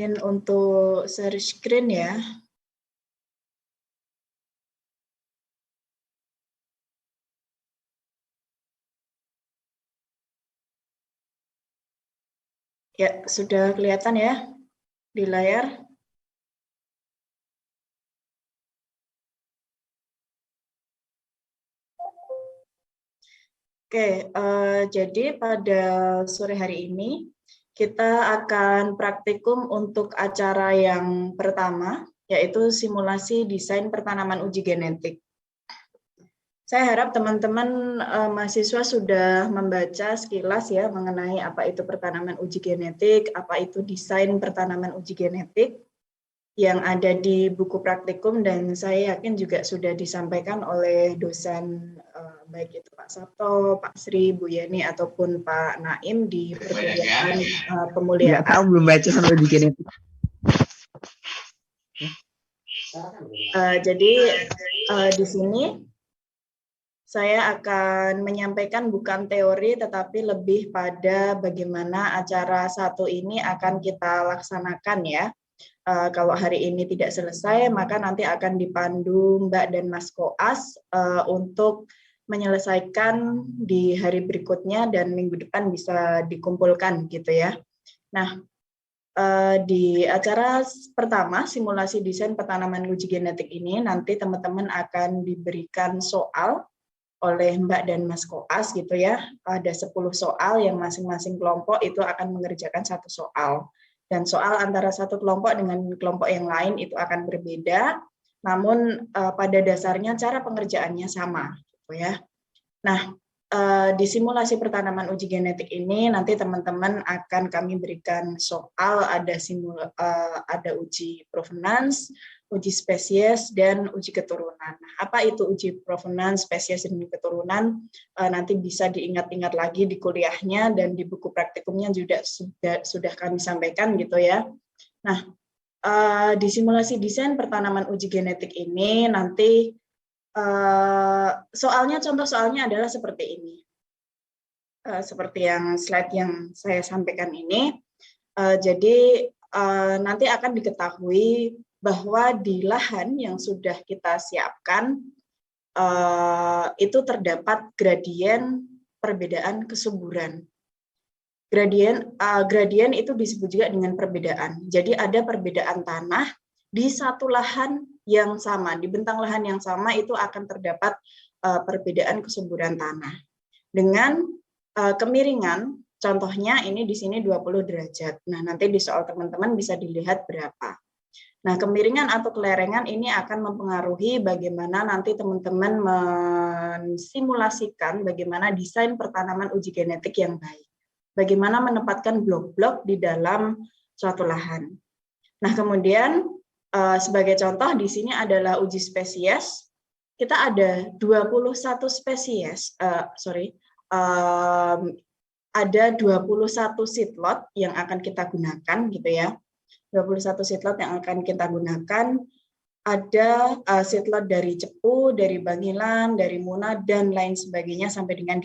Untuk share screen ya. Ya, sudah kelihatan ya di layar. Oke, jadi pada sore hari ini kita akan praktikum untuk acara yang pertama, yaitu simulasi desain pertanaman uji genetik. Saya harap teman-teman mahasiswa sudah membaca sekilas ya mengenai apa itu pertanaman uji genetik, apa itu desain pertanaman uji genetik yang ada di buku praktikum, dan saya yakin juga sudah disampaikan oleh dosen baik itu Pak Sabto, Pak Sri, Bu Yeni ataupun Pak Naim di perkuliahan pemulihan. Tahu belum baca sampai uji genetik. Jadi di sini saya akan menyampaikan bukan teori, tetapi lebih pada bagaimana acara satu ini akan kita laksanakan ya. Kalau hari ini tidak selesai, maka nanti akan dipandu Mbak dan Mas Koas untuk menyelesaikan di hari berikutnya dan minggu depan bisa dikumpulkan gitu ya. Nah, di acara pertama simulasi desain pertanaman uji genetik ini nanti teman-teman akan diberikan soal oleh Mbak dan Mas Koas gitu ya. Ada 10 soal yang masing-masing kelompok itu akan mengerjakan satu soal. Dan soal antara satu kelompok dengan kelompok yang lain itu akan berbeda, namun pada dasarnya cara pengerjaannya sama gitu ya. Nah, di simulasi pertanaman uji genetik ini nanti teman-teman akan kami berikan soal, ada uji provenance, uji spesies, dan uji keturunan. Nah, apa itu uji provenance, spesies, dan keturunan? Nanti bisa diingat-ingat lagi di kuliahnya dan di buku praktikumnya juga sudah kami sampaikan gitu ya. Nah, di simulasi desain pertanaman uji genetik ini nanti contoh soalnya adalah seperti ini. Seperti yang slide yang saya sampaikan ini. Jadi nanti akan diketahui bahwa di lahan yang sudah kita siapkan itu terdapat gradien perbedaan kesuburan. Gradien itu disebut juga dengan perbedaan. Jadi ada perbedaan tanah di satu lahan yang sama, di bentang lahan yang sama itu akan terdapat perbedaan kesuburan tanah. Dengan kemiringan, contohnya ini di sini 20 derajat. Nah, nanti di soal teman-teman bisa dilihat berapa. Nah, kemiringan atau kelerengan ini akan mempengaruhi bagaimana nanti teman-teman mensimulasikan bagaimana desain pertanaman uji genetik yang baik. Bagaimana menempatkan blok-blok di dalam suatu lahan. Nah, kemudian sebagai contoh di sini adalah uji spesies. Kita ada 21 spesies, ada 21 seedlot yang akan kita gunakan gitu ya. 21 seedlot yang akan kita gunakan. Ada seedlot dari Cepu, dari Bangilan, dari Muna, dan lain sebagainya sampai dengan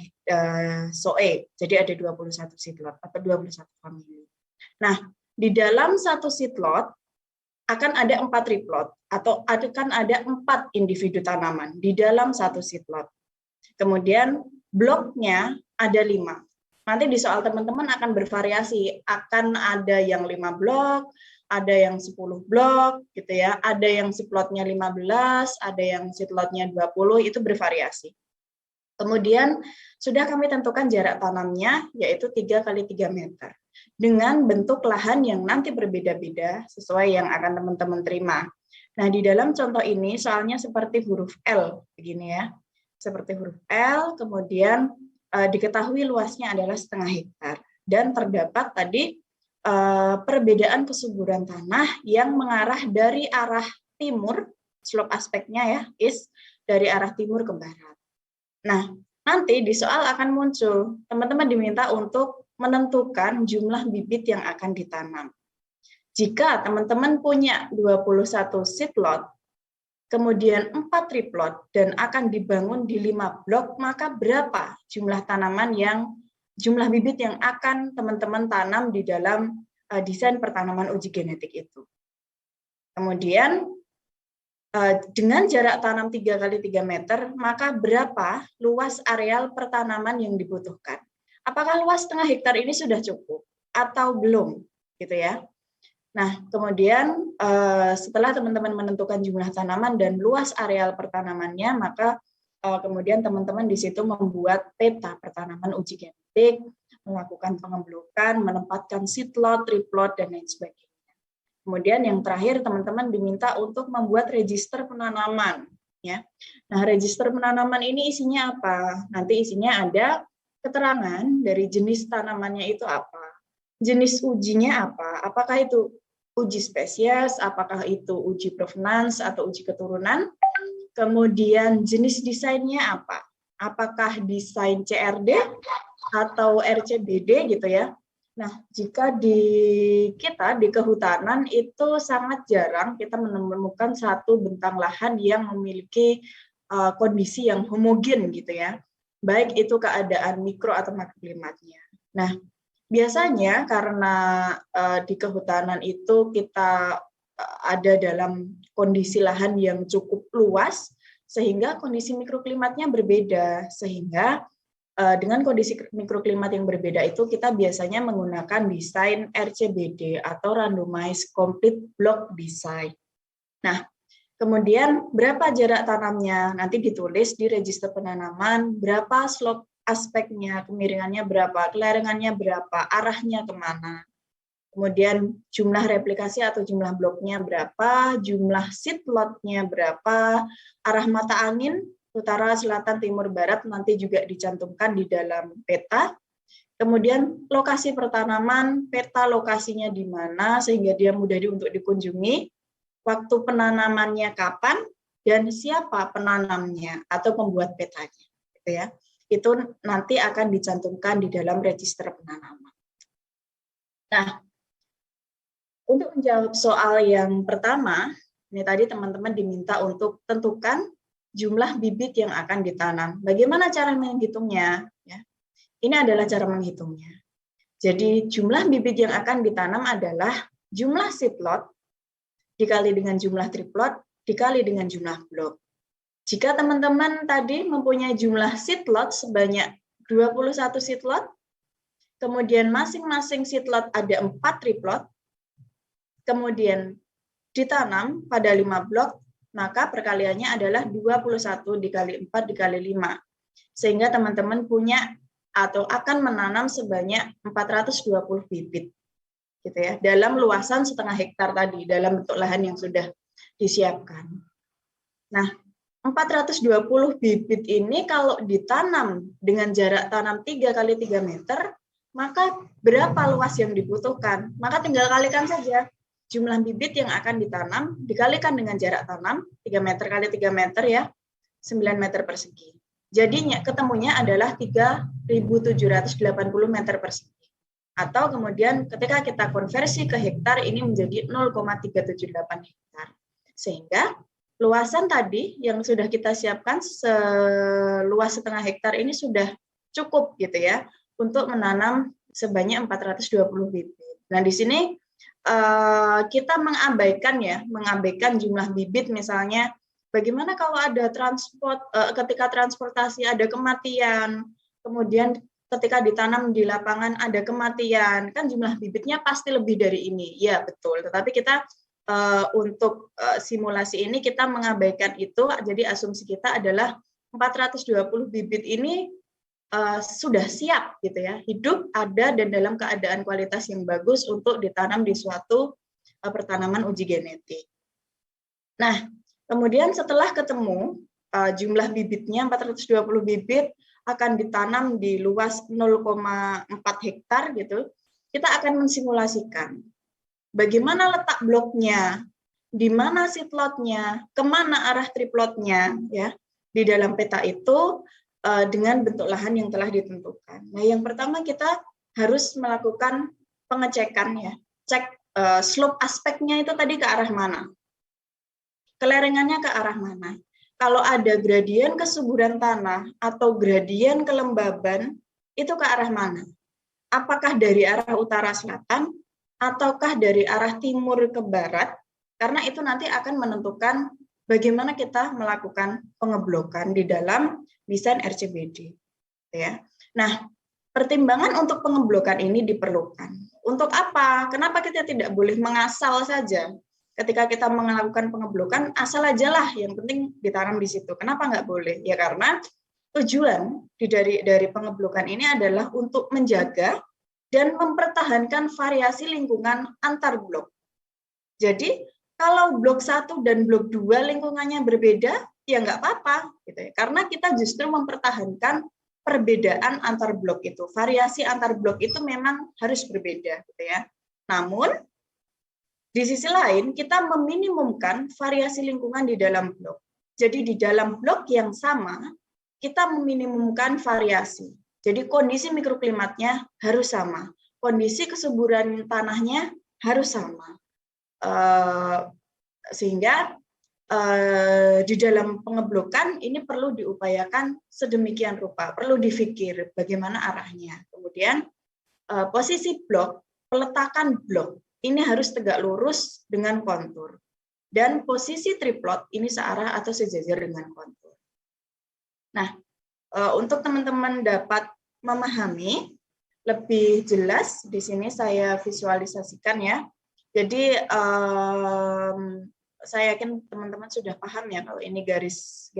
Soe. Jadi ada 21 seedlot atau 21 famili. Nah, di dalam satu seedlot akan ada 4 triplot atau akan ada 4 individu tanaman di dalam satu seedlot. Kemudian bloknya ada 5. Nanti di soal teman-teman akan bervariasi, akan ada yang 5 blok, ada yang 10 blok gitu ya, ada yang seedlotnya 15, ada yang seedlotnya 20, itu bervariasi. Kemudian sudah kami tentukan jarak tanamnya yaitu 3 x 3 meter. Dengan bentuk lahan yang nanti berbeda-beda sesuai yang akan teman-teman terima. Nah, di dalam contoh ini soalnya seperti huruf L begini ya. Seperti huruf L, kemudian diketahui luasnya adalah 0,5 hektar. Dan terdapat tadi perbedaan kesuburan tanah yang mengarah dari arah timur, slope aspeknya ya, dari arah timur ke barat. Nah, nanti di soal akan muncul, teman-teman diminta untuk menentukan jumlah bibit yang akan ditanam. Jika teman-teman punya 21 seedlot, kemudian 4 triplot, dan akan dibangun di 5 blok, maka berapa jumlah bibit yang akan teman-teman tanam di dalam desain pertanaman uji genetik itu. Kemudian dengan jarak tanam 3 kali 3 meter, maka berapa luas areal pertanaman yang dibutuhkan? Apakah luas setengah hektar ini sudah cukup atau belum, gitu ya? Nah, kemudian setelah teman-teman menentukan jumlah tanaman dan luas areal pertanamannya, maka kemudian teman-teman di situ membuat peta pertanaman uji genetik, melakukan pengeblokan, menempatkan seed lot, trip lot, dan lain sebagainya. Kemudian yang terakhir teman-teman diminta untuk membuat register penanaman. Ya. Nah, register penanaman ini isinya apa? Nanti isinya ada keterangan dari jenis tanamannya itu apa, jenis ujinya apa, apakah itu uji spesies, apakah itu uji provenance atau uji keturunan, kemudian jenis desainnya apa, apakah desain CRD atau RCBD gitu ya. Nah, jika di kehutanan itu sangat jarang kita menemukan satu bentang lahan yang memiliki kondisi yang homogen gitu ya, baik itu keadaan mikro atau makroklimatnya. Nah, biasanya karena di kehutanan itu kita ada dalam kondisi lahan yang cukup luas, sehingga kondisi mikroklimatnya berbeda, sehingga dengan kondisi mikroklimat yang berbeda itu kita biasanya menggunakan desain RCBD atau Randomized Complete Block Design. Nah, kemudian berapa jarak tanamnya nanti ditulis di register penanaman, berapa slope aspeknya, kemiringannya berapa, kelerengannya berapa, arahnya kemana. Kemudian jumlah replikasi atau jumlah bloknya berapa, jumlah seed lot-nya berapa, arah mata angin, utara, selatan, timur, barat nanti juga dicantumkan di dalam peta. Kemudian lokasi pertanaman, peta lokasinya di mana sehingga dia mudah untuk dikunjungi, waktu penanamannya kapan, dan siapa penanamnya atau pembuat petanya. Gitu ya. Itu nanti akan dicantumkan di dalam register penanaman. Nah, untuk menjawab soal yang pertama, ini tadi teman-teman diminta untuk tentukan jumlah bibit yang akan ditanam. Bagaimana cara menghitungnya? Ya. Ini adalah cara menghitungnya. Jadi jumlah bibit yang akan ditanam adalah jumlah seed lot dikali dengan jumlah trip lot dikali dengan jumlah blok. Jika teman-teman tadi mempunyai jumlah seed lot sebanyak 21 seed lot, kemudian masing-masing seed lot ada 4 trip lot, kemudian ditanam pada 5 blok, maka perkaliannya adalah 21 dikali 4 dikali 5. Sehingga teman-teman punya atau akan menanam sebanyak 420 bibit. Gitu ya, dalam luasan setengah hektar tadi, dalam bentuk lahan yang sudah disiapkan. Nah, 420 bibit ini kalau ditanam dengan jarak tanam 3 kali 3 meter, maka berapa luas yang dibutuhkan? Maka tinggal kalikan saja. Jumlah bibit yang akan ditanam dikalikan dengan jarak tanam 3 meter kali 3 meter ya, 9 meter persegi. Jadinya ketemunya adalah 3.780 meter persegi. Atau kemudian ketika kita konversi ke hektar ini menjadi 0,378 hektar. Sehingga luasan tadi yang sudah kita siapkan seluas setengah hektar ini sudah cukup gitu ya untuk menanam sebanyak 420 bibit. Nah, di sini kita mengabaikan jumlah bibit, misalnya bagaimana kalau ada ketika transportasi ada kematian, kemudian ketika ditanam di lapangan ada kematian, kan jumlah bibitnya pasti lebih dari ini. Ya, betul. Tetapi kita untuk simulasi ini kita mengabaikan itu, jadi asumsi kita adalah 420 bibit ini sudah siap gitu ya, hidup, ada, dan dalam keadaan kualitas yang bagus untuk ditanam di suatu pertanaman uji genetik. Nah, kemudian setelah ketemu jumlah bibitnya 420 bibit akan ditanam di luas 0,4 hektar gitu, kita akan mensimulasikan bagaimana letak bloknya, di mana seed lot-nya, kemana arah trip lot-nya ya di dalam peta itu dengan bentuk lahan yang telah ditentukan. Nah, yang pertama kita harus melakukan pengecekan ya, cek slope aspeknya itu tadi ke arah mana, kelerengannya ke arah mana. Kalau ada gradien kesuburan tanah atau gradien kelembaban, itu ke arah mana? Apakah dari arah utara selatan ataukah dari arah timur ke barat, karena itu nanti akan menentukan bagaimana kita melakukan pengeblokan di dalam desain RCBD. Ya. Nah, pertimbangan untuk pengeblokan ini diperlukan. Untuk apa? Kenapa kita tidak boleh mengasal saja? Ketika kita melakukan pengeblokan, asal aja lah, yang penting ditanam di situ. Kenapa nggak boleh? Ya karena tujuan dari pengeblokan ini adalah untuk menjaga dan mempertahankan variasi lingkungan antar blok. Jadi kalau blok 1 dan blok 2 lingkungannya berbeda, ya nggak apa-apa, gitu ya. Karena kita justru mempertahankan perbedaan antar blok itu. Variasi antar blok itu memang harus berbeda, gitu ya. Namun di sisi lain, kita meminimumkan variasi lingkungan di dalam blok. Jadi di dalam blok yang sama, kita meminimumkan variasi. Jadi kondisi mikroklimatnya harus sama. Kondisi kesuburan tanahnya harus sama. Sehingga di dalam pengeblokan ini perlu diupayakan sedemikian rupa. Perlu dipikir bagaimana arahnya. Kemudian posisi blok, peletakan blok, ini harus tegak lurus dengan kontur. Dan posisi triplot ini searah atau sejajar dengan kontur. Nah, untuk teman-teman dapat memahami lebih jelas, di sini saya visualisasikan ya. Jadi, saya yakin teman-teman sudah paham ya kalau ini garis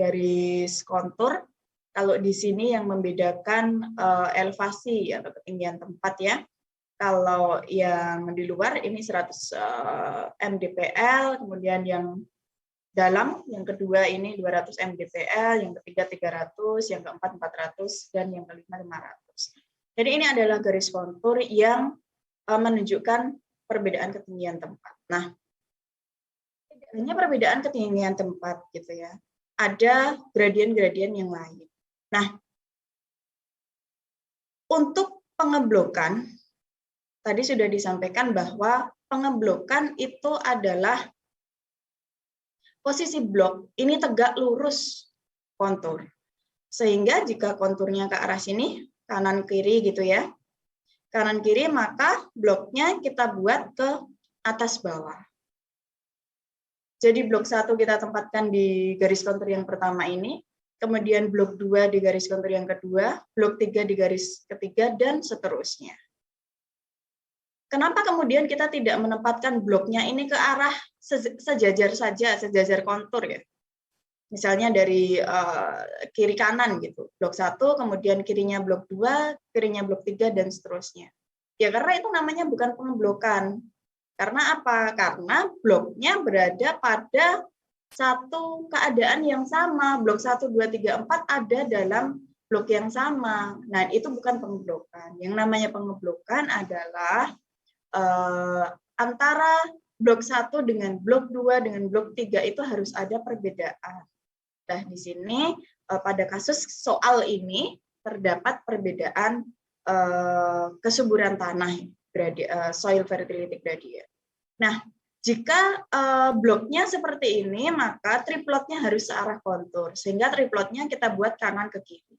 kontur. Kalau di sini yang membedakan elevasi atau ketinggian tempat ya. Kalau yang di luar ini 100 mdpl, kemudian yang dalam, yang kedua ini 200 mdpl, yang ketiga 300, yang keempat 400, dan yang kelima 500. Jadi ini adalah garis kontur yang menunjukkan perbedaan ketinggian tempat. Nah, tidak hanya perbedaan ketinggian tempat gitu ya, ada gradien-gradien yang lain. Nah, untuk pengeblokan, tadi sudah disampaikan bahwa pengeblokan itu adalah posisi blok ini tegak lurus kontur. Sehingga jika konturnya ke arah sini, kanan kiri gitu ya. Kanan kiri maka bloknya kita buat ke atas bawah. Jadi blok 1 kita tempatkan di garis kontur yang pertama ini, kemudian blok 2 di garis kontur yang kedua, blok 3 di garis ketiga, dan seterusnya. Kenapa kemudian kita tidak menempatkan bloknya ini ke arah sejajar saja, sejajar kontur ya? Misalnya dari kiri kanan gitu. Blok 1, kemudian kirinya blok 2, kirinya blok 3, dan seterusnya. Ya karena itu namanya bukan pengeblokan. Karena apa? Karena bloknya berada pada satu keadaan yang sama. Blok 1, 2, 3, 4 ada dalam blok yang sama. Nah, itu bukan pengeblokan. Yang namanya pengeblokan adalah antara blok 1 dengan blok 2 dengan blok 3 itu harus ada perbedaan. Nah, di sini pada kasus soal ini terdapat perbedaan kesuburan tanah, soil fertility gradient. Nah, jika bloknya seperti ini, maka triplotnya harus searah kontur, sehingga triplotnya kita buat kanan ke kiri.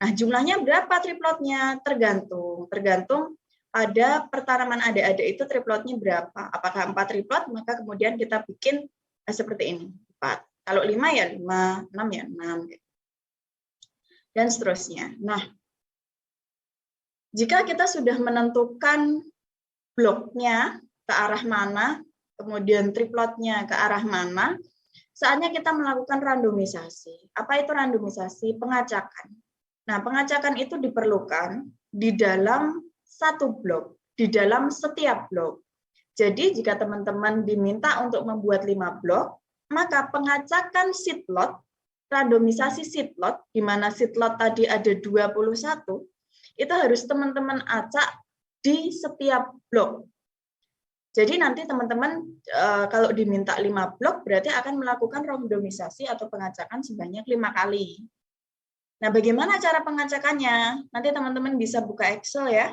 Nah, jumlahnya berapa triplotnya? Tergantung pada pertanaman ada-ada itu triplotnya berapa. Apakah 4 triplot, maka kemudian kita bikin seperti ini, 4. Kalau 5 ya 5, 6 ya 6. Dan seterusnya. Nah, jika kita sudah menentukan bloknya ke arah mana, kemudian triplotnya ke arah mana, saatnya kita melakukan randomisasi. Apa itu randomisasi? Pengacakan. Nah, pengacakan itu diperlukan di dalam satu blok, di dalam setiap blok. Jadi jika teman-teman diminta untuk membuat 5 blok, maka pengacakan seed lot, randomisasi seed lot, di mana seed lot tadi ada 21, itu harus teman-teman acak di setiap blok. Jadi nanti teman-teman kalau diminta 5 blok, berarti akan melakukan randomisasi atau pengacakan sebanyak 5 kali. Nah, bagaimana cara pengacakannya? Nanti teman-teman bisa buka Excel ya.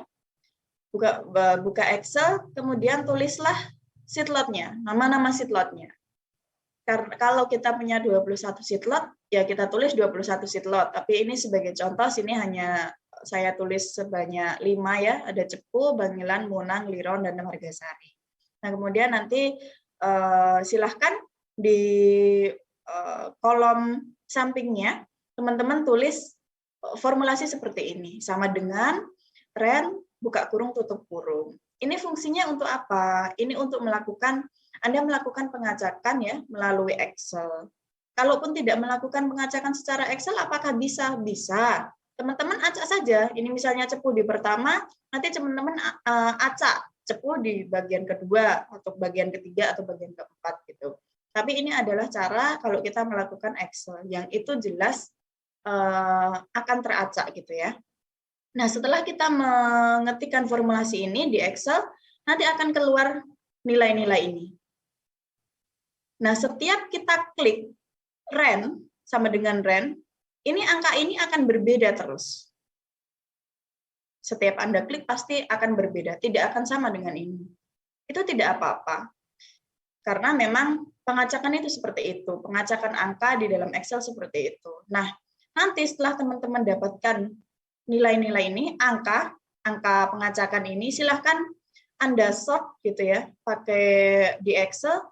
Buka Excel, kemudian tulislah seed lot-nya, nama-nama seed lot-nya. Karena kalau kita punya 21 seed lot, ya kita tulis 21 seed lot. Tapi ini sebagai contoh, sini hanya saya tulis sebanyak 5 ya, ada Cepu, Bangilan, Munang, Liron, dan Margasari. Nah, kemudian nanti silahkan di kolom sampingnya teman-teman tulis formulasi seperti ini, sama dengan ren, buka kurung, tutup kurung. Ini fungsinya untuk apa? Ini untuk Anda melakukan pengacakan ya melalui Excel. Kalaupun tidak melakukan pengacakan secara Excel, apakah bisa? Bisa. Teman-teman acak saja. Ini misalnya cepu di pertama, nanti teman-teman acak cepu di bagian kedua, atau bagian ketiga, atau bagian keempat gitu. Tapi ini adalah cara kalau kita melakukan Excel, yang itu jelas akan teracak gitu ya. Nah, setelah kita mengetikkan formulasi ini di Excel, nanti akan keluar nilai-nilai ini. Nah, setiap kita klik ren sama dengan ren, ini angka ini akan berbeda terus. Setiap Anda klik pasti akan berbeda, tidak akan sama dengan ini. Itu tidak apa-apa. Karena memang pengacakan itu seperti itu, pengacakan angka di dalam Excel seperti itu. Nah, nanti setelah teman-teman dapatkan nilai-nilai ini, angka pengacakan ini, silahkan Anda sort gitu ya, pakai di Excel,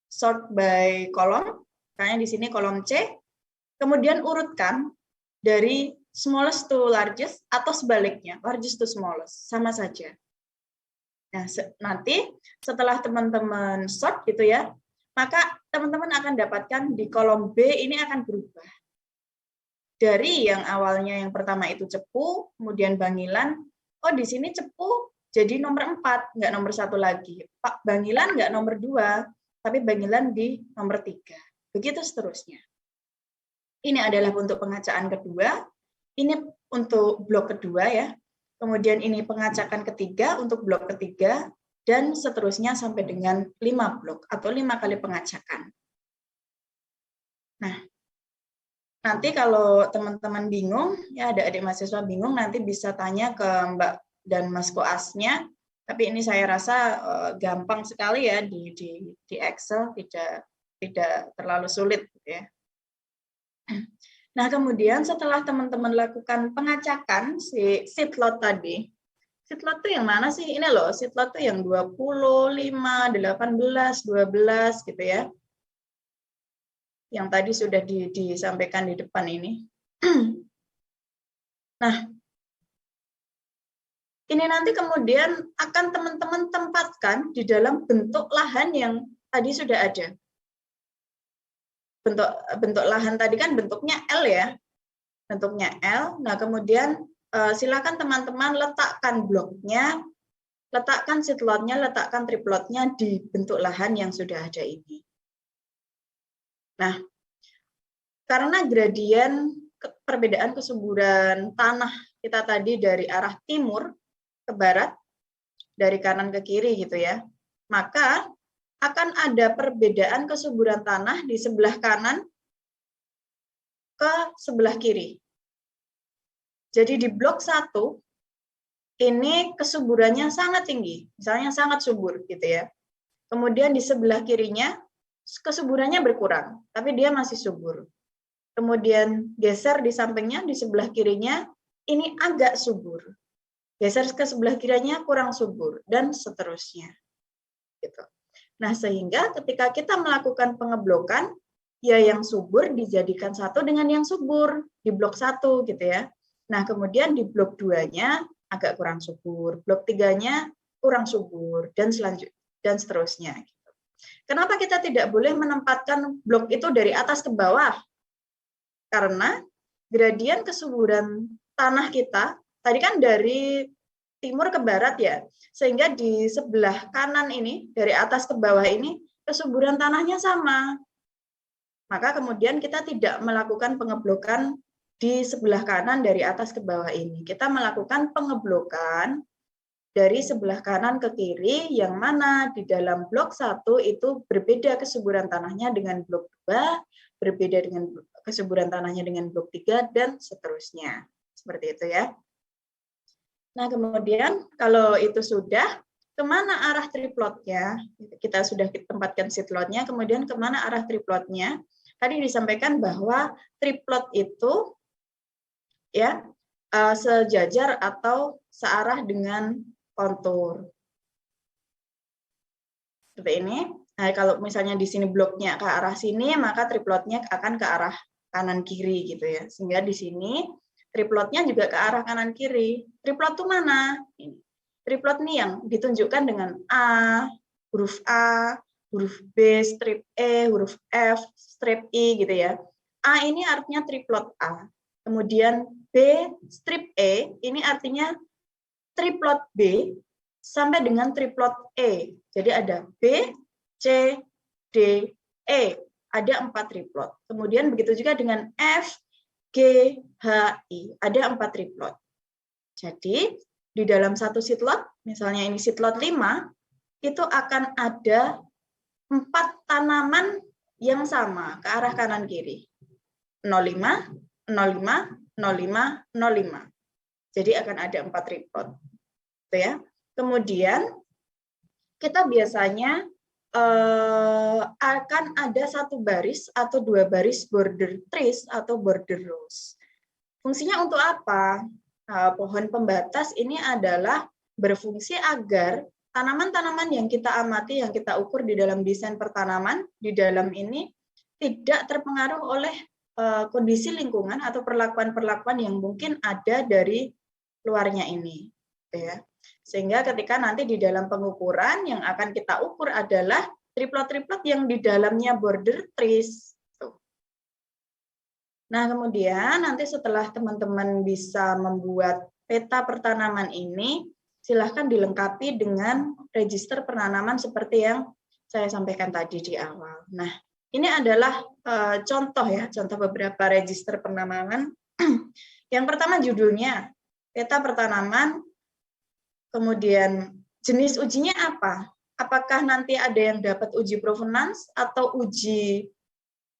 sort by kolom, kayaknya di sini kolom C, kemudian urutkan dari smallest to largest atau sebaliknya, largest to smallest, sama saja. Nah, nanti setelah teman-teman sort gitu ya, maka teman-teman akan dapatkan di kolom B ini akan berubah. Dari yang awalnya yang pertama itu Cepu, kemudian Bangilan, oh di sini Cepu jadi nomor 4, nggak nomor 1 lagi. Pak Bangilan nggak nomor 2, tapi Bangilan di nomor 3. Begitu seterusnya. Ini adalah untuk pengacaan kedua, ini untuk blok kedua ya. Kemudian ini pengacakan ketiga untuk blok ketiga, dan seterusnya sampai dengan 5 blok atau 5 kali pengacakan. Nah, nanti kalau teman-teman bingung, ya ada adik mahasiswa bingung, nanti bisa tanya ke Mbak dan Mas Koasnya. Tapi ini saya rasa gampang sekali ya di Excel, tidak terlalu sulit gitu ya. Nah, kemudian setelah teman-teman lakukan pengacakan si sheet lot tadi, sheet lot itu yang mana sih? Ini loh, sheet lot itu yang 25, 18, 12 gitu ya. Yang tadi sudah disampaikan di depan ini. Nah, ini nanti kemudian akan teman-teman tempatkan di dalam bentuk lahan yang tadi sudah ada. Bentuk lahan tadi kan bentuknya L ya. Bentuknya L. Nah, kemudian silakan teman-teman letakkan bloknya, letakkan sheet lot-nya, letakkan triplotnya di bentuk lahan yang sudah ada ini. Nah, karena gradien perbedaan kesuburan tanah kita tadi dari arah timur ke barat, dari kanan ke kiri gitu ya, maka akan ada perbedaan kesuburan tanah di sebelah kanan ke sebelah kiri. Jadi di blok 1, ini kesuburannya sangat tinggi, misalnya sangat subur gitu ya. Kemudian di sebelah kirinya, kesuburannya berkurang, tapi dia masih subur. Kemudian geser di sampingnya, di sebelah kirinya, ini agak subur. Geser ke sebelah kirinya kurang subur, dan seterusnya. Gitu. Nah, sehingga ketika kita melakukan pengeblokan, ya yang subur dijadikan satu dengan yang subur di blok 1 gitu ya. Nah, kemudian di blok 2-nya agak kurang subur, blok 3-nya kurang subur, dan seterusnya. Kenapa kita tidak boleh menempatkan blok itu dari atas ke bawah? Karena gradien kesuburan tanah kita, tadi kan dari timur ke barat ya, sehingga di sebelah kanan ini, dari atas ke bawah ini, kesuburan tanahnya sama. Maka kemudian kita tidak melakukan pengeblokan di sebelah kanan dari atas ke bawah ini. Kita melakukan pengeblokan dari sebelah kanan ke kiri, yang mana di dalam blok 1 itu berbeda kesuburan tanahnya dengan blok 2, berbeda dengan kesuburan tanahnya dengan blok 3, dan seterusnya. Seperti itu ya. Nah, kemudian kalau itu sudah, kemana arah triplotnya? Kita sudah tempatkan sheet lot-nya, kemudian kemana arah triplotnya? Tadi disampaikan bahwa triplot itu ya sejajar atau searah dengan kontur. Seperti ini. Nah, kalau misalnya di sini bloknya ke arah sini, maka triplotnya akan ke arah kanan kiri gitu ya. Sehingga di sini triplotnya juga ke arah kanan kiri. Triplot itu mana? Ini. Triplot ini yang ditunjukkan dengan A, huruf A, huruf B, strip E, huruf F, strip I gitu ya. A ini artinya triplot A. Kemudian B, strip E, ini artinya triplot B sampai dengan triplot E. Jadi ada B, C, D, E. Ada 4 triplot. Kemudian begitu juga dengan F, G, H, I. Ada 4 triplot. Jadi di dalam satu seatlot, misalnya ini seatlot 5, itu akan ada 4 tanaman yang sama ke arah kanan kiri. 05, 05, 05, 05. Jadi akan ada 4 triplot. Gitu ya. Kemudian kita biasanya akan ada 1 baris atau 2 baris border trees atau border rows. Fungsinya untuk apa? Pohon pembatas ini adalah berfungsi agar tanaman-tanaman yang kita amati, yang kita ukur di dalam desain pertanaman, di dalam ini tidak terpengaruh oleh kondisi lingkungan atau perlakuan-perlakuan yang mungkin ada dari luarnya ini. Ya. Sehingga ketika nanti di dalam pengukuran yang akan kita ukur adalah triplot-triplot yang di dalamnya border trees. Nah, kemudian nanti setelah teman-teman bisa membuat peta pertanaman ini, silahkan dilengkapi dengan register penanaman seperti yang saya sampaikan tadi di awal. Nah, ini adalah contoh ya, contoh beberapa register penanaman. Yang pertama judulnya, peta pertanaman, kemudian jenis ujinya apa? Apakah nanti ada yang dapat uji provenance atau uji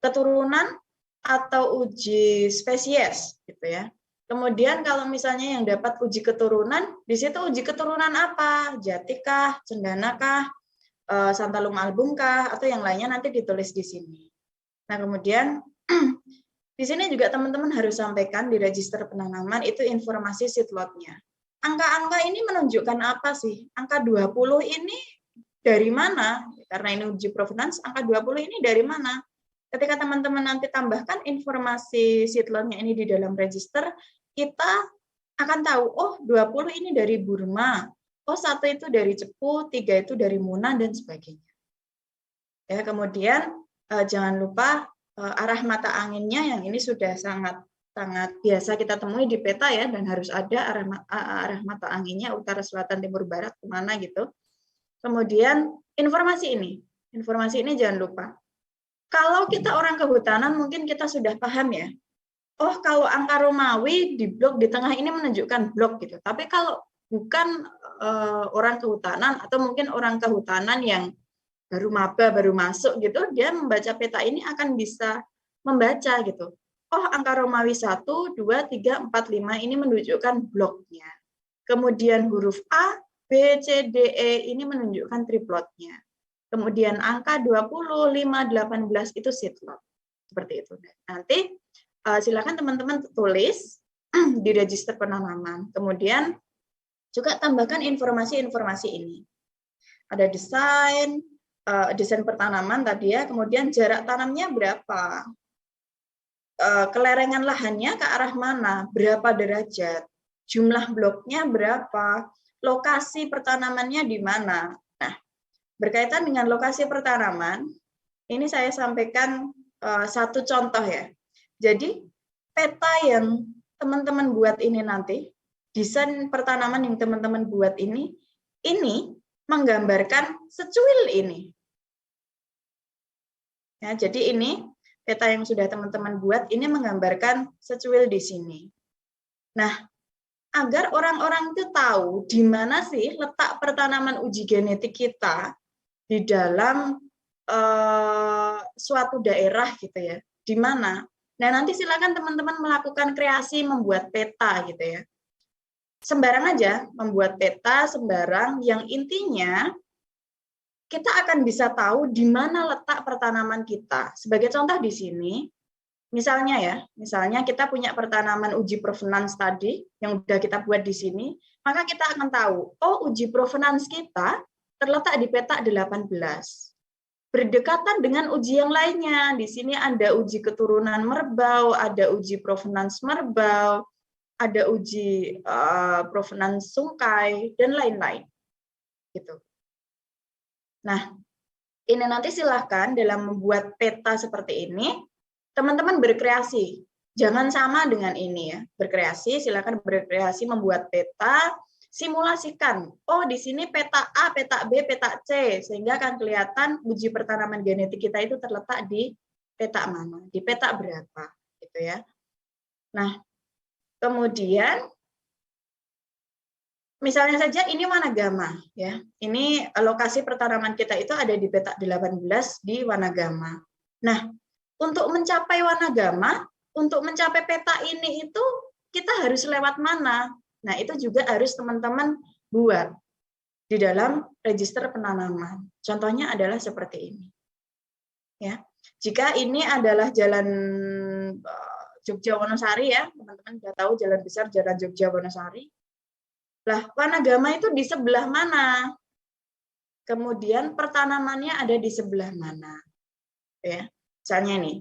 keturunan atau uji spesies gitu ya. Kemudian kalau misalnya yang dapat uji keturunan, di situ uji keturunan apa? Jatikah, cendanakah, santalum albumkah, atau yang lainnya nanti ditulis di sini. Nah, kemudian di sini juga teman-teman harus sampaikan di register penanaman itu informasi seatlotnya. Angka-angka ini menunjukkan apa sih? Angka 20 ini dari mana? Karena ini uji provenance, angka 20 ini dari mana? Ketika teman-teman nanti tambahkan informasi seatlotnya ini di dalam register, kita akan tahu, oh 20 ini dari Burma, oh 1 itu dari Cepu, 3 itu dari Muna, dan sebagainya. Ya, kemudian jangan lupa arah mata anginnya yang ini sudah sangat biasa kita temui di peta ya, dan harus ada arah mata anginnya utara, selatan, timur, barat, kemana gitu. Kemudian informasi ini jangan lupa. Kalau kita orang kehutanan mungkin kita sudah paham ya. Oh, kalau angka Romawi di blok di tengah ini menunjukkan blok gitu. Tapi kalau bukan orang kehutanan atau mungkin orang kehutanan yang baru maba, baru masuk gitu, dia membaca peta ini akan bisa membaca gitu. Oh, angka Romawi 1, 2, 3, 4, 5 ini menunjukkan bloknya. Kemudian huruf A, B, C, D, E ini menunjukkan triplotnya. Kemudian angka 20, 5, 18 itu seatlot. Seperti itu. Nanti silakan teman-teman tulis di register penanaman. Kemudian juga tambahkan informasi-informasi ini. Ada desain pertanaman tadi ya, kemudian jarak tanamnya berapa, kelerengan lahannya ke arah mana, berapa derajat, jumlah bloknya berapa, lokasi pertanamannya di mana. Nah, berkaitan dengan lokasi pertanaman, ini saya sampaikan satu contoh ya. Jadi peta yang teman-teman buat ini nanti, desain pertanaman yang teman-teman buat ini menggambarkan secuil ini. Ya, jadi ini peta yang sudah teman-teman buat ini menggambarkan secuil di sini. Nah, agar orang-orang itu tahu di mana sih letak pertanaman uji genetik kita di dalam suatu daerah gitu ya, di mana. Nah, nanti silakan teman-teman melakukan kreasi membuat peta gitu ya. Sembarang aja membuat peta, sembarang yang intinya kita akan bisa tahu di mana letak pertanaman kita. Sebagai contoh di sini, Misalnya kita punya pertanaman uji provenance tadi yang udah kita buat di sini, maka kita akan tahu, oh uji provenance kita terletak di peta 18. Berdekatan dengan uji yang lainnya. Di sini ada uji keturunan merbau, ada uji provenance merbau, ada uji provenance sungkai, dan lain-lain. Gitu. Nah, ini nanti silahkan dalam membuat peta seperti ini, teman-teman berkreasi. Jangan sama dengan ini ya. Berkreasi, silakan berkreasi membuat peta, simulasikan. Oh, di sini peta A, peta B, peta C, sehingga akan kelihatan uji pertanaman genetik kita itu terletak di peta mana, di peta berapa, gitu ya. Nah, kemudian misalnya saja ini Wanagama ya. Ini lokasi pertanaman kita itu ada di peta 18 di Wanagama. Nah, untuk mencapai Wanagama, untuk mencapai peta ini itu kita harus lewat mana? Nah, itu juga harus teman-teman buat di dalam register penanaman. Contohnya adalah seperti ini. Ya. Jika ini adalah jalan Jogja Wonosari ya, teman-teman sudah tahu jalan besar jalan Jogja Wonosari. Lah, Wanagama itu di sebelah mana? Kemudian pertanamannya ada di sebelah mana? Ya. Misalnya nih,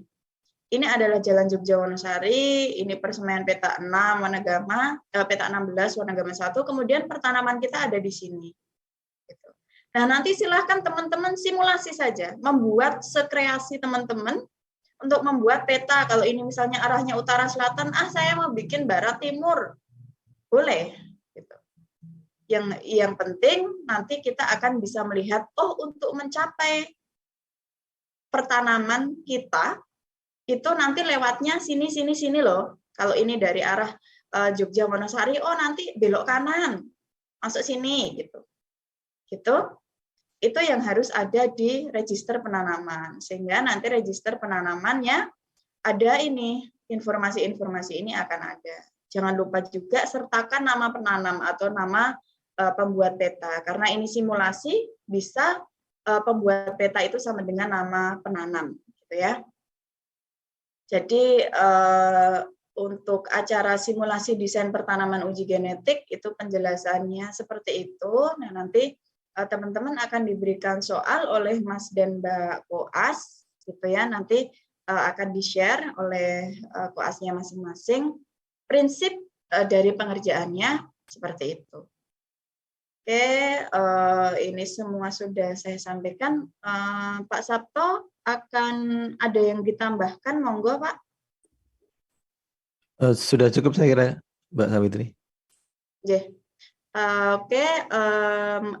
ini adalah Jalan Jogja Wonosari, ini persemaian peta 6 Wanagama, peta 16 Wanagama 1, kemudian pertanaman kita ada di sini. Gitu. Nah, nanti silahkan teman-teman simulasi saja, membuat sekreasi teman-teman untuk membuat peta. Kalau ini misalnya arahnya utara selatan, saya mau bikin barat timur. Boleh. Gitu. Yang penting nanti kita akan bisa melihat, oh untuk mencapai pertanaman kita, itu nanti lewatnya sini loh. Kalau ini dari arah Jogja Wonosari, oh nanti belok kanan, masuk sini gitu. Gitu. Itu yang harus ada di register penanaman. Sehingga nanti register penanamannya ada ini, informasi-informasi ini akan ada. Jangan lupa juga sertakan nama penanam atau nama pembuat peta. Karena ini simulasi, bisa pembuat peta itu sama dengan nama penanam, gitu ya. Jadi untuk acara simulasi desain pertanaman uji genetik itu penjelasannya seperti itu. Nah, nanti teman-teman akan diberikan soal oleh Mas dan Mbak Koas, gitu ya. Nanti akan di-share oleh koasnya masing-masing. Prinsip dari pengerjaannya seperti itu. Oke, ini semua sudah saya sampaikan. Pak Sabto akan ada yang ditambahkan, monggo Pak. Sudah cukup saya kira, Mbak Sawitri. Oke,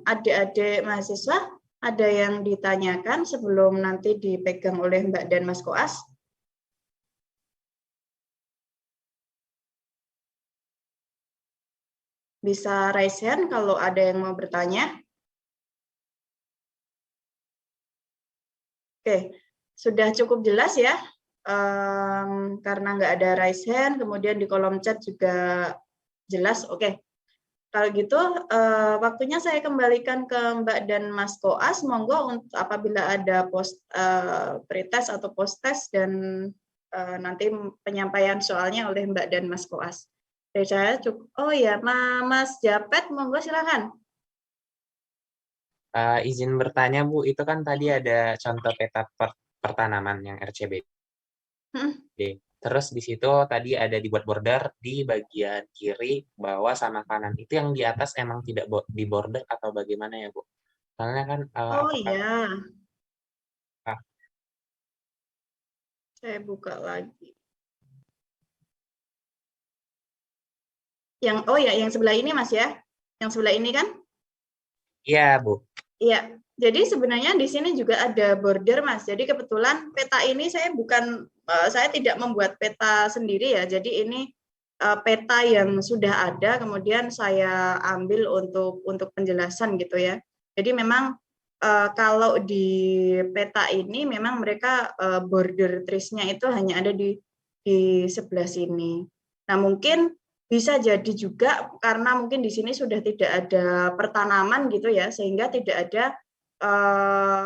adik-adik mahasiswa ada yang ditanyakan sebelum nanti dipegang oleh Mbak dan Mas Koas? Bisa raise hand kalau ada yang mau bertanya. Oke, sudah cukup jelas ya. Karena nggak ada raise hand, kemudian di kolom chat juga jelas. Oke, kalau gitu waktunya saya kembalikan ke Mbak dan Mas Koas. Monggo untuk apabila ada pretest atau post test dan nanti penyampaian soalnya oleh Mbak dan Mas Koas. Dari saya cukup. Oh ya, Mas Japet, monggo silakan. Izin bertanya Bu, itu kan tadi ada contoh peta pertanaman yang RCBD. Terus di situ tadi ada dibuat border di bagian kiri, bawah, sama kanan. Itu yang di atas emang tidak di border atau bagaimana ya Bu? Soalnya kan oh iya. Saya buka lagi. Yang sebelah ini Mas ya? Yang sebelah ini kan? Iya, Bu. Iya. Jadi sebenarnya di sini juga ada border Mas. Jadi kebetulan peta ini saya tidak membuat peta sendiri ya. Jadi ini peta yang sudah ada kemudian saya ambil untuk penjelasan gitu ya. Jadi memang kalau di peta ini memang mereka border trace-nya itu hanya ada di sebelah sini. Nah, mungkin bisa jadi juga karena mungkin di sini sudah tidak ada pertanaman gitu ya, sehingga tidak ada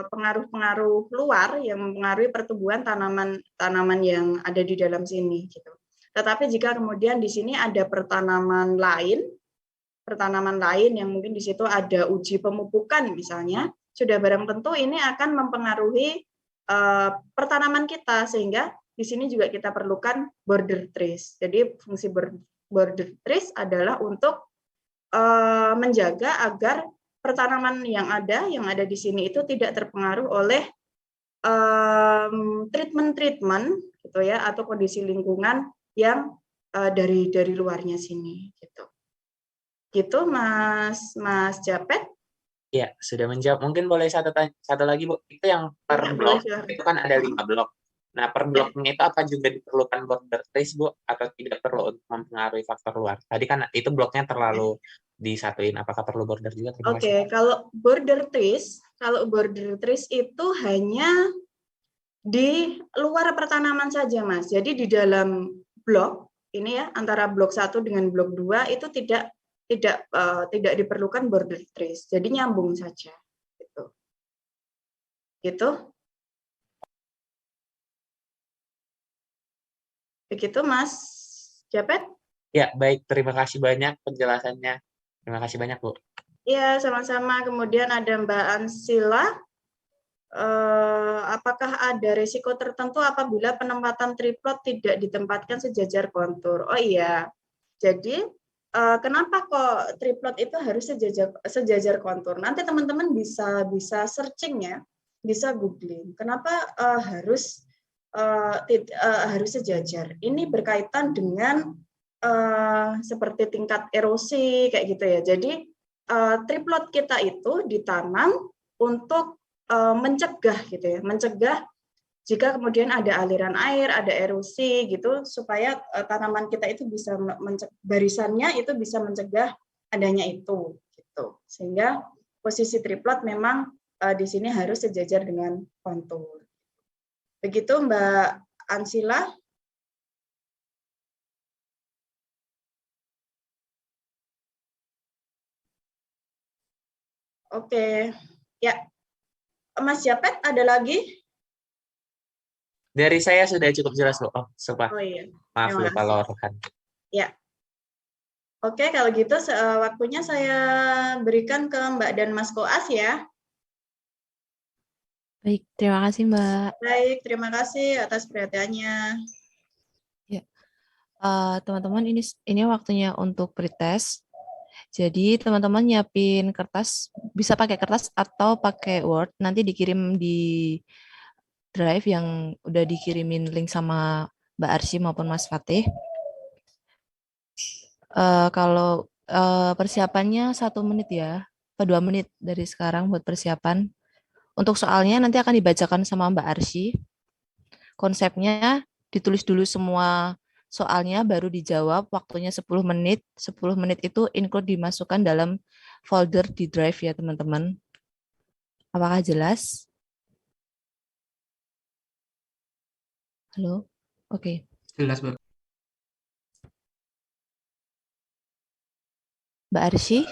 pengaruh-pengaruh luar yang mempengaruhi pertumbuhan tanaman yang ada di dalam sini gitu. Tetapi jika kemudian di sini ada pertanaman lain yang mungkin di situ ada uji pemupukan misalnya, sudah barang tentu ini akan mempengaruhi pertanaman kita, sehingga di sini juga kita perlukan border trace. Jadi fungsi border trace adalah untuk menjaga agar pertanaman yang ada di sini itu tidak terpengaruh oleh treatment gitu ya, atau kondisi lingkungan yang dari luarnya sini gitu. Gitu Mas Japet. Ya, sudah menjawab. Mungkin boleh satu lagi, Bu. Itu yang per blok, itu kan ada 5 blok. Nah, per bloknya itu apa juga diperlukan border trace, Bu? Atau tidak perlu untuk mempengaruhi faktor luar? Tadi kan itu bloknya terlalu disatuin. Apakah perlu border juga? Oke, kalau border trace itu hanya di luar pertanaman saja, Mas. Jadi di dalam blok ini ya, antara blok 1 dengan blok 2 itu tidak diperlukan border trace. Jadi nyambung saja gitu. Gitu. Begitu Mas Japet? Ya, baik. Terima kasih banyak penjelasannya. Terima kasih banyak, Bu. Iya, sama-sama. Kemudian ada Mbak Ansila. Apakah ada risiko tertentu apabila penempatan triplot tidak ditempatkan sejajar kontur? Oh iya, jadi kenapa kok triplot itu harus sejajar kontur? Nanti teman-teman bisa searching ya, bisa googling. Kenapa harus sejajar? Ini berkaitan dengan seperti tingkat erosi kayak gitu ya. Jadi triplot kita itu ditanam untuk mencegah gitu ya, mencegah jika kemudian ada aliran air, ada erosi gitu, supaya tanaman kita itu bisa barisannya itu bisa mencegah adanya itu gitu. Sehingga posisi triplot memang di sini harus sejajar dengan kontur. Begitu Mbak Ansila. Oke, ya. Mas Japet ada lagi? Dari saya sudah cukup jelas, Bu. Oh, sumpah. Oh iya. Maaf, Terima lupa kasih. lorkan. Ya. Oke, kalau gitu waktunya saya berikan ke Mbak dan Mas Koas ya. Baik, terima kasih Mbak. Baik, terima kasih atas perhatiannya. Ya, teman-teman ini waktunya untuk pretest. Jadi teman-teman nyiapin kertas, bisa pakai kertas atau pakai Word. Nanti dikirim di Drive yang udah dikirimin link sama Mbak Arsy maupun Mas Fatih. Kalau persiapannya 1 menit ya, atau 2 menit dari sekarang buat persiapan. Untuk soalnya nanti akan dibacakan sama Mbak Arsy. Konsepnya ditulis dulu semua soalnya baru dijawab, waktunya 10 menit. 10 menit itu include dimasukkan dalam folder di Drive ya teman-teman. Apakah jelas? Halo? Oke. Jelas, Bu. Mbak Arsy?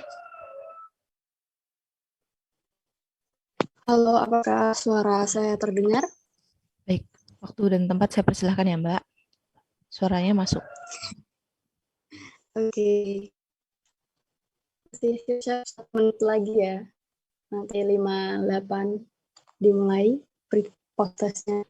Halo, apakah suara saya terdengar? Baik, waktu dan tempat saya persilahkan ya Mbak. Suaranya masuk. Oke. Siap 1 menit lagi ya. Nanti 58 dimulai pre-postnya.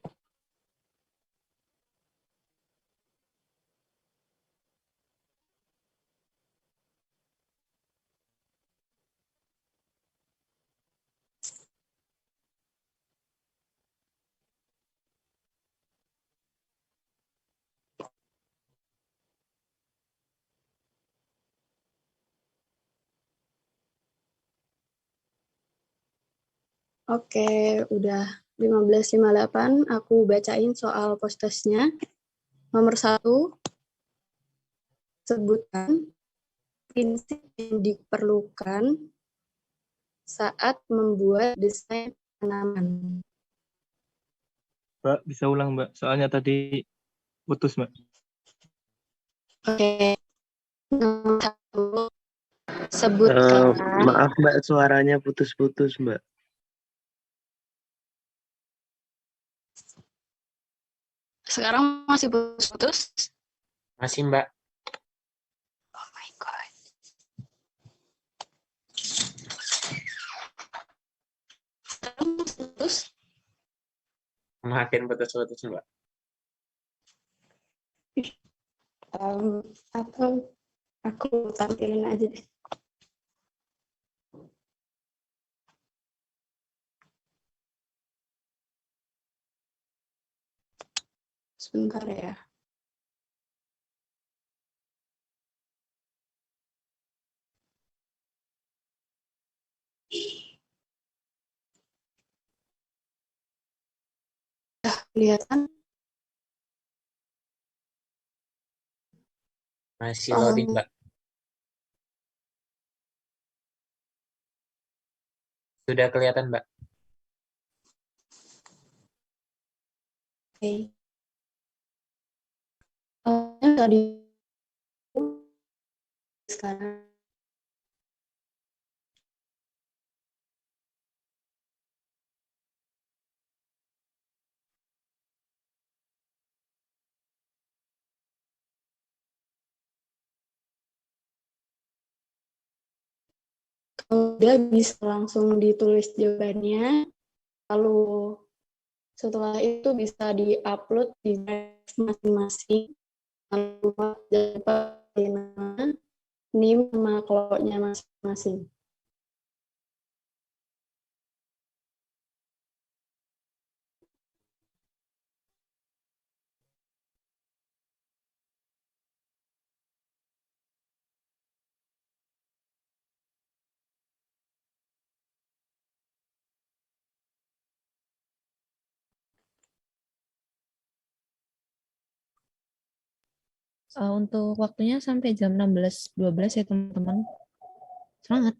Oke, udah 15.58. Aku bacain soal postesnya. Nomor 1, sebutkan prinsip yang diperlukan saat membuat desain tanaman. Mbak, bisa ulang, Mbak. Soalnya tadi putus, Mbak. Oke. Nomor 1, sebutkan. Maaf, Mbak, suaranya putus-putus, Mbak. Sekarang masih putus-putus? Masih, Mbak. Oh my God. Sekarang masih putus? Makin putus-putus, Mbak. Atau aku tampilin aja deh. Sebentar ya. Kelihatan? Masih loading, Mbak. Sudah kelihatan, Mbak. Oke. Tadi sekarang udah bisa langsung ditulis jawabannya, lalu setelah itu bisa di-upload di drive masing-masing, lalu jangan nama, NIM sama kelompoknya masing-masing. Untuk waktunya sampai jam 16.12 ya teman-teman. Semangat.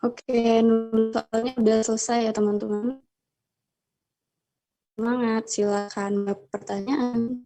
Oke, soalnya udah selesai ya teman-teman. Semangat, silakan pertanyaan.